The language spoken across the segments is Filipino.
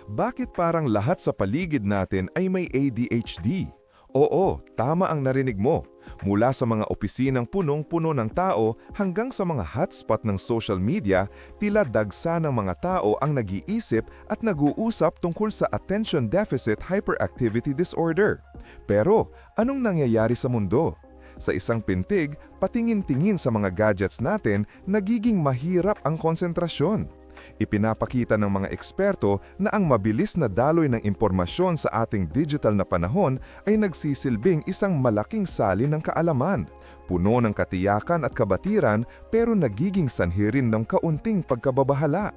Bakit parang lahat sa paligid natin ay may ADHD? Oo, tama ang narinig mo. Mula sa mga opisinang punong-puno ng tao hanggang sa mga hotspot ng social media, tila dagsa ng mga tao ang nag-iisip at nag-uusap tungkol sa Attention Deficit Hyperactivity Disorder. Pero, anong nangyayari sa mundo? Sa isang pintig, patingin-tingin sa mga gadgets natin, nagiging mahirap ang konsentrasyon. Ipinapakita ng mga eksperto na ang mabilis na daloy ng impormasyon sa ating digital na panahon ay nagsisilbing isang malaking salin ng kaalaman, puno ng katiyakan at kabatiran pero nagiging sanhi rin ng kaunting pagkababahala.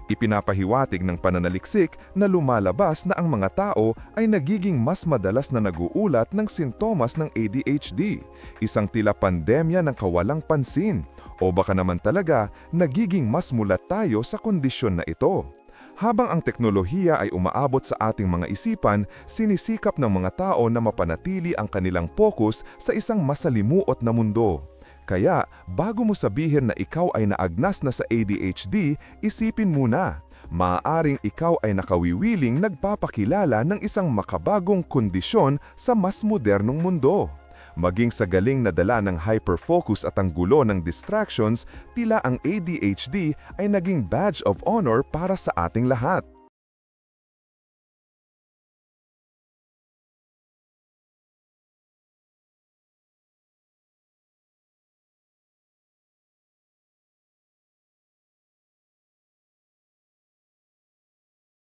Ipinapahiwatig ng pananaliksik na lumalabas na ang mga tao ay nagiging mas madalas na naguulat ng sintomas ng ADHD, isang tila pandemya ng kawalang pansin, o baka naman talaga nagiging mas mulat tayo sa kondisyon na ito. Habang ang teknolohiya ay umaabot sa ating mga isipan, sinisikap ng mga tao na mapanatili ang kanilang focus sa isang masalimuot na mundo. Kaya, bago mo sabihin na ikaw ay naagnas na sa ADHD, isipin muna. Maaaring ikaw ay nakawiwiling nagpapakilala ng isang makabagong kondisyon sa mas modernong mundo. Maging sa galing na dala ng hyperfocus at ang gulo ng distractions, tila ang ADHD ay naging badge of honor para sa ating lahat.